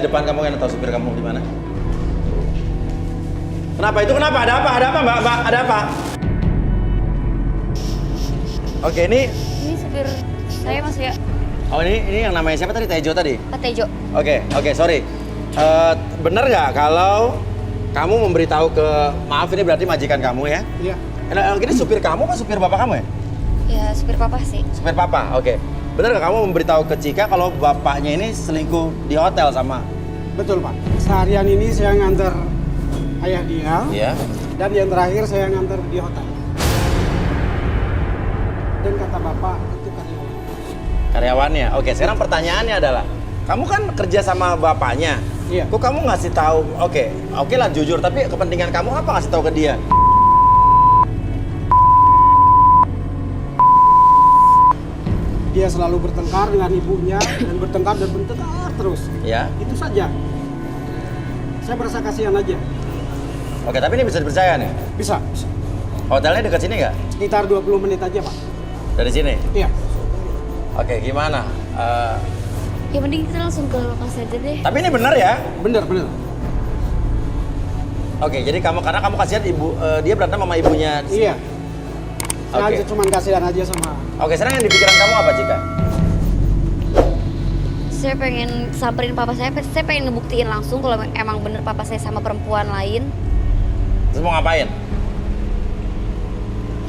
depan kamu kan tahu supir kamu di mana? Kenapa itu? Kenapa? Ada apa? Ada apa, Mbak? Mbak, ada apa? Oke, ini supir saya Mas ya. Oh, ini yang namanya siapa tadi? Tejo tadi? Pak Tejo. Oke, sorry. Bener nggak kalau kamu memberitahu ke, maaf ini berarti majikan kamu ya? Iya. Ini supir kamu apa supir bapak kamu ya? Ya, supir papa sih. Supir papa, oke. Bener nggak kamu memberitahu ke Cika kalau bapaknya ini selingkuh di hotel sama? Betul Pak. Seharian ini saya nganter ayah dia. Iya. Dan yang terakhir saya nganter di hotel. Dan kata bapak itu karyawan. Karyawannya. Oke, sekarang pertanyaannya adalah, kamu kan kerja sama bapaknya. Iya. Kok kamu ngasih tahu? Oke lah jujur, tapi kepentingan kamu apa ngasih tahu ke dia? Dia selalu bertengkar dengan ibunya dan bertengkar terus. Ya. Itu saja. Saya merasa kasihan aja. Oke, tapi ini bisa dipercaya nih? Bisa. Hotelnya dekat sini nggak? Sekitar 20 menit aja Pak. Dari sini? Iya. Oke, gimana? Ya mending kita langsung ke lokasi aja deh. Tapi ini benar ya? Bener. Oke, jadi karena kamu kasihan ibu, dia berantem sama ibunya. Iya. Saya Oke. cuma kasihan aja sama. Oke, sekarang yang di pikiran kamu apa, Cika? Saya pengen samperin papa saya pengen ngebuktiin langsung kalau emang bener papa saya sama perempuan lain. Terus mau ngapain?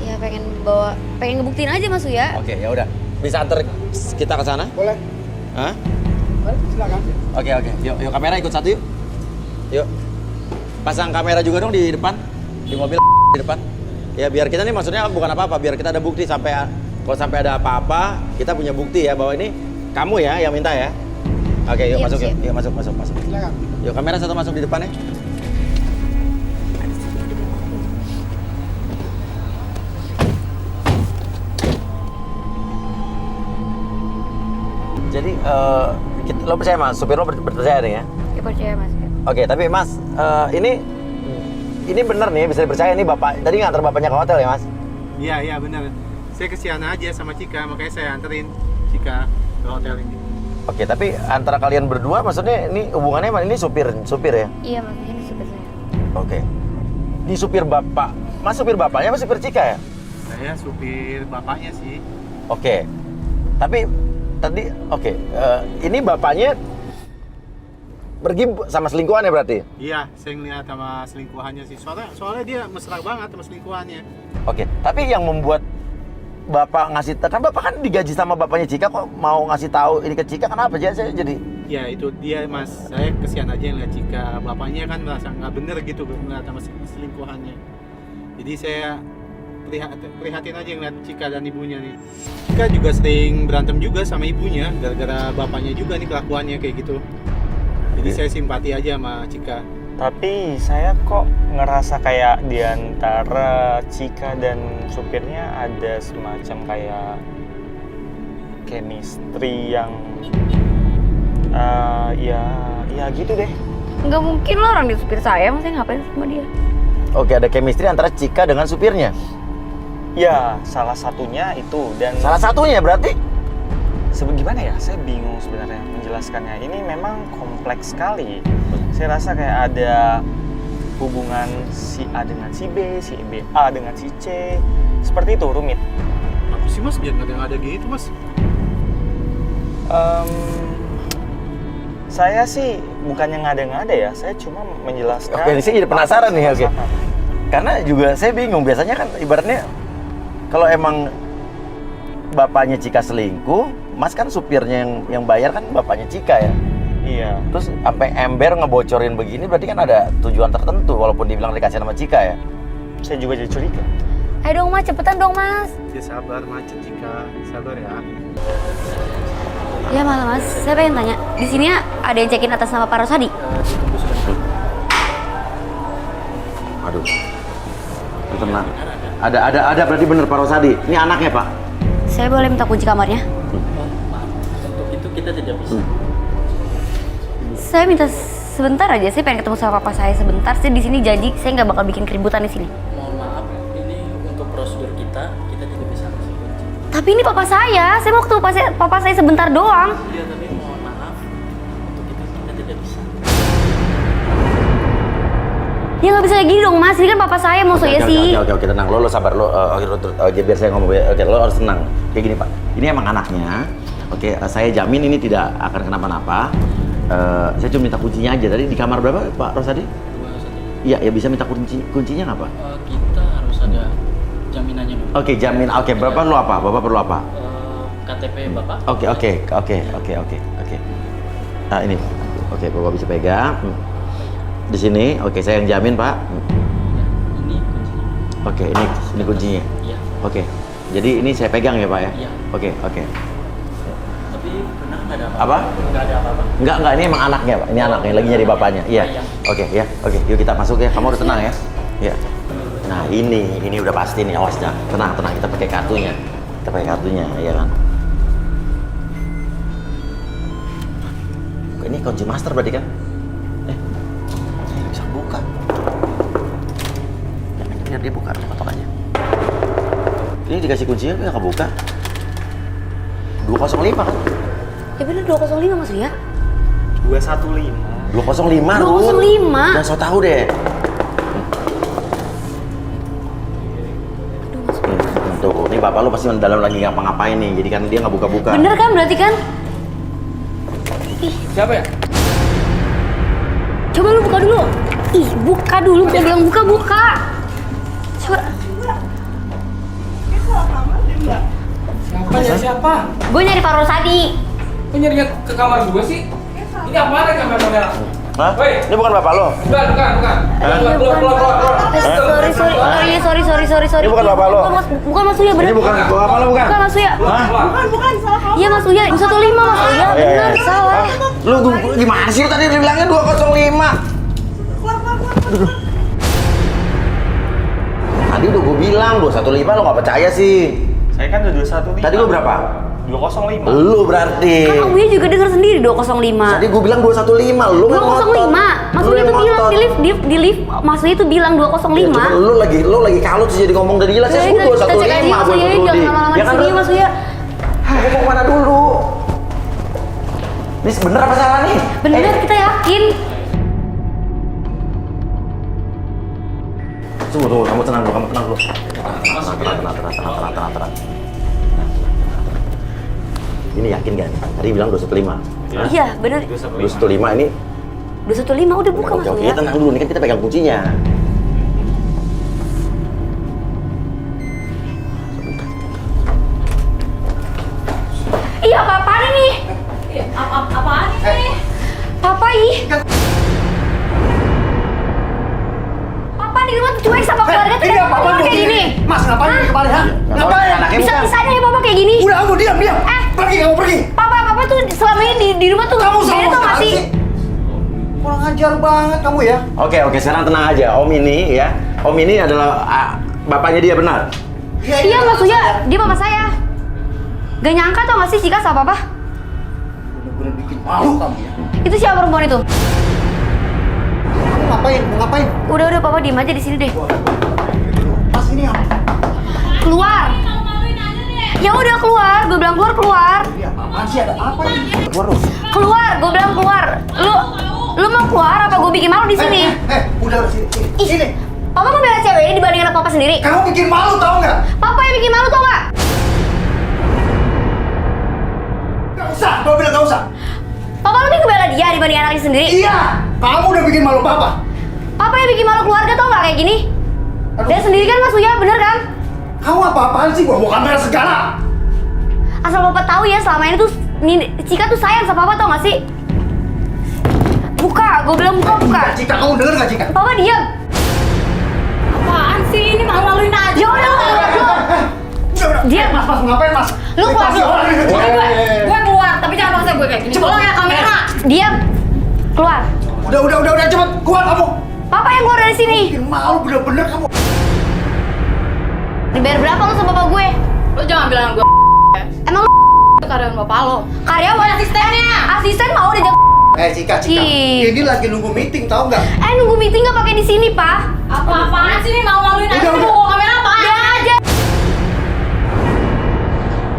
Ya pengen ngebuktiin aja Mas ya. Oke, ya udah. Bisa antar kita ke sana? Boleh? Hah? Boleh, silakan. Oke. Yuk kamera ikut satu yuk. Yuk. Pasang kamera juga dong di depan. Di mobil di depan. Ya biar kita nih maksudnya bukan apa-apa, biar kita ada bukti kalau sampai ada apa-apa, kita punya bukti ya bahwa ini kamu ya yang minta ya. Oke, yuk Iya, masuk siap. yuk. Yuk masuk. Silakan. Yuk kamera satu masuk di depan ya. Jadi lo percaya mas, supir lo percaya nih ya? Ya percaya Mas ya. Oke, tapi mas, ini bener nih bisa dipercaya nih bapak. Tadi nganter bapaknya ke hotel ya mas? Iya benar. Saya kesian aja sama Cika, makanya saya anterin Cika ke hotel ini. Oke, tapi antara kalian berdua maksudnya ini hubungannya ini supir ya? Iya Mas, ini supir saya. Oke. Ini supir bapak. Mas supir bapaknya apa supir Cika ya? Saya supir bapaknya sih. Oke. Tapi tadi ini bapaknya pergi sama selingkuhannya berarti? Iya, saya ngeliat sama selingkuhannya sih. Soalnya dia mesra banget sama selingkuhannya. Oke, tapi yang membuat bapak ngasih, kan bapak kan digaji sama bapaknya Cika, kok mau ngasih tahu ini ke Cika, kenapa aja saya jadi? Ya itu dia mas, saya kesian aja ngeliat Cika. Bapaknya kan merasa nggak bener gitu ngeliat sama selingkuhannya. Jadi saya prihatin aja ngeliat Cika dan ibunya nih. Cika juga sering berantem juga sama ibunya, gara-gara bapaknya juga nih kelakuannya kayak gitu. Jadi saya simpati aja sama Cika. Tapi saya kok ngerasa kayak di antara Cika dan supirnya ada semacam kayak chemistry yang ya gitu deh. Nggak mungkin lah orang di supir saya, Mas saya ngapain sama dia? Oke, ada chemistry antara Cika dengan supirnya. Ya, salah satunya itu dan Salah satunya berarti? gimana ya? Saya bingung sebenarnya menjelaskannya. Ini memang kompleks sekali. Saya rasa kayak ada hubungan si A dengan si B, si B A dengan si C. Seperti itu, rumit. Apa sih mas? Biar nggak ada gitu mas. Saya sih bukannya ngada-ngada ya, saya cuma menjelaskan. Oke, saya jadi penasaran nih, oke. perasaan. Karena juga saya bingung, biasanya kan ibaratnya kalau emang bapaknya Cika selingkuh, Mas kan supirnya yang bayar kan bapaknya Cika ya. Iya. Terus sampai ember ngebocorin begini berarti kan ada tujuan tertentu walaupun dibilang dikasih nama Cika ya. Saya juga jadi curiga. Ayo dong Mas, cepetan dong Mas. Ya sabar macet Cika, sabar ya. Ya malah Mas, saya pengen tanya, di sini ada yang cekin atas nama Pak Rosadi? Tunggu sebentar. Aduh. Tenang. Ada berarti bener Pak Rosadi. Ini anaknya, Pak. Saya boleh minta kunci kamarnya? Untuk itu kita tidak bisa. Saya minta sebentar aja, saya pengen ketemu sama papa saya sebentar. Saya di sini janji saya nggak bakal bikin keributan di sini. Mohon maaf, ini untuk prosedur kita tidak bisa kasih kunci. Tapi ini papa saya mau ketemu papa saya sebentar doang. Iya, tapi mohon maaf, untuk itu kita tidak bisa. Ya nggak bisa kayak gini dong mas, ini kan papa saya maksudnya sih. Oke, tenang. Lo sabar. Oke, biar saya ngomong. Oke, lo harus tenang. Kayak gini Pak, ini emang anaknya. Oke, saya jamin ini tidak akan kenapa-napa. Saya cuma minta kuncinya aja. Tadi di kamar berapa Pak Rosadi? 21. Iya, ya bisa minta kuncinya nggak Pak? Kita harus ada jaminannya dulu. Oke, jamin. Oke, Bapak perlu apa? Bapak perlu apa? KTP Bapak. Oke. Ini. Oke, Bapak bisa pegang. Di sini. Oke, saya yang jamin, Pak. Ini kuncinya. Oke, ini kuncinya. Iya. Oke. Jadi ini saya pegang ya, Pak ya? Iya. Oke. Tapi benar nggak ada apa-apa? Apa? Nggak ada apa-apa. Enggak, ini emang anaknya, Pak. Ini anaknya lagi nyari bapaknya. Iya. Iya. Oke, ya. Oke, yuk kita masuk ya. Kamu udah tenang ya? Iya. Nah, ini udah pasti nih, awasnya. Tenang, kita pakai kartunya. Ya kan? Ini kunci master berarti kan? Bisa buka. Biar dia buka patokannya. Ini dikasih kuncinya nggak kebuka. 205 kan? Ya bener 205 mas ya? 215. 205 lu. 205. Jangan so tau deh. Tuh, ini bapak lu pasti dalam lagi ngapa-ngapain nih. Jadi kan dia nggak buka-buka. Bener kan berarti kan? Ih, Siapa ya? coba lu buka dulu. Ih, buka dulu. Gua bilang buka. Coba. Siapa? Gue nyari Pak Rosadi. Kok nyarinya ke kamar gue sih? Ini apaan ya kamera? Hah? Woi. Ini bukan bapak lo? Bukan. Sorry. Ini bukan bapak lo? Bukan Mas Uya, bener. Ini bukan bapak lo bukan? Bukan Mas Uya. Hah? Bukan salah kamu. Iya Mas Uya, 215 Mas Uya, Oh, iya. bener, salah. Lu gimana sih lu tadi bilangnya 205? Tadi udah gue bilang 215 lo nggak percaya sih. Saya kan udah 215. Tadi lu berapa? 205. Lu berarti. Kan Om Uya juga denger sendiri 205. Tadi gue bilang 215, lu nggak ngotot. 205. Mas Lu Uya yang tuh bilang ngotot. di lift, Mas Uya tuh bilang Ya, cuman 205. lu lagi kalut sih jadi ngomong dari gila. Saya Kita sebut cek aja 215 Mas buat Uya, Rudi. jangan lama-lama di sini Mas Uya. Kamu mau kemana dulu? Ini bener apa salah nih? Bener, kita yakin. Tunggu, kamu tenang dulu. Tenang. Ini yakin kan? Tadi bilang 215. Iya, bener. 215 ini. 215 udah buka Mas Oke, Uya. tenang dulu. Ini kan kita pegang kuncinya. Iya, apa-apaan ini? Apaan ini? Papa ih. Papa di rumah tuh cuek sama keluarga tuh kayak kayak gini. Mas, ngapain di kemarin, ha? Ngapain? Anaknya bukan. Bisa-bisanya ya Papa kayak gini. Udah, kamu diam. Pergi, kamu pergi. Papa tuh selama ini di rumah tuh Kamu beda sama tuh sekali masih. sih. Kurang ajar banget kamu ya. Oke, sekarang tenang aja. Om ini ya. Om ini adalah bapaknya dia benar. Iya Mas Uya, dia papa saya. Gak nyangka tau gak sih Cika sama Papa? Bener-bener bikin malu kamu ya. Itu siapa perempuan itu? Kamu ngapain? Mau ngapain? Udah Papa diem aja di sini deh. Mas ini apa? Keluar. Ya udah keluar, gue bilang keluar. Ini apaan sih? Ada apa ini? Keluar, gue bilang keluar. Lu mau keluar apa gue bikin malu di sini? Udah sini. Sini. Papa mau bela cewek ini dibanding anak Papa sendiri. Kamu bikin malu tau nggak? Papa yang bikin malu tau gak? Gak usah, gua bilang gak usah. Papa lebih ngebela dia dibanding anaknya sendiri. Iya, kamu udah bikin malu papa. Papa yang bikin malu keluarga tau gak kayak gini? Dia sendiri kan Mas Uya, bener kan? Kamu apa-apaan sih? Bawa kamera segala. Asal Papa tahu ya selama ini tuh Cika tuh sayang sama Papa tau gak sih? Buka, gue bilang buka. Cika, kamu denger gak Cika? Papa diam. Apaan sih ini malu-maluin aja. Ya udah, Udah. Diam. Mas, ngapain mas? Lu keluar dulu. Gue keluar, tapi jangan paksa gue kayak gini. Tolong ya kamera. Diam. Keluar. Udah, cepet keluar kamu. Papa yang keluar dari sini. Bikin malu bener-bener kamu. Dibayar berapa lu sama Bapak gue? Lo jangan bilang gue Emang lu karyawan bapak lo. karyawan? Asistennya. Asisten mau udah Cika. Ih. Ini lagi nunggu meeting tau nggak? nunggu meeting gak pakai di sini, Pak? Apa-apaan sih ini malu-maluin aja. Udah. Lu bawa kamera apaan? Ya aja.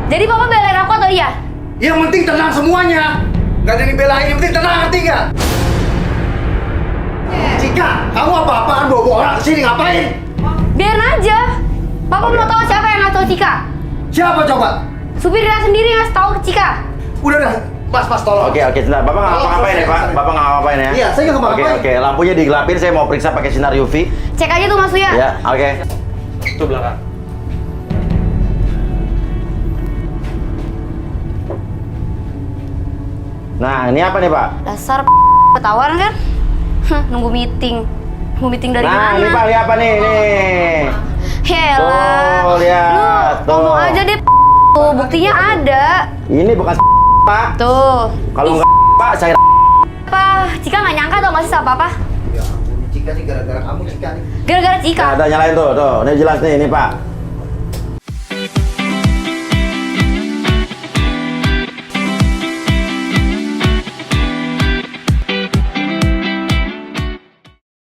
Jadi Papa belain aku atau iya? Yang penting tenang semuanya. Gak ada yang dibelain, yang penting tenang, ngerti nggak? Cika, kamu apa-apaan bawa orang kesini ngapain? Biarin aja. Papa mau tahu siapa yang ngasih tahu Cika? Siapa coba? Supir dia sendiri ngasih tahu ke Cika. Udah, Mas tolong. Oke, sebentar. Bapak nggak ngapa-ngapain ya, Pak? Bapak nggak ngapa-ngapain ya? Iya, saya nggak ngapa-ngapain. Oke, lampunya digelapin. Saya mau periksa pakai sinar UV. Cek aja tuh Mas Uya. Ya, oke. Itu belakang. Nah, ini apa nih, Pak? Dasar ketahuan kan? Hah, nunggu meeting. Nunggu meeting dari Nah, mana? ini Pak, lihat apa nih? Nih. Yaelah. Tuh, lihat. Lu ngomong aja deh. Tuh, buktinya ada. Ini bukan Pak. Tuh. Kalau nggak Pak, saya Apa? Cika nggak nyangka tau gak sih sama Papa? Ya ampun, Cika nih gara-gara kamu Cika nih. Gara-gara Cika. Nah, ada nyalain tuh. Ini jelas nih, ini Pak.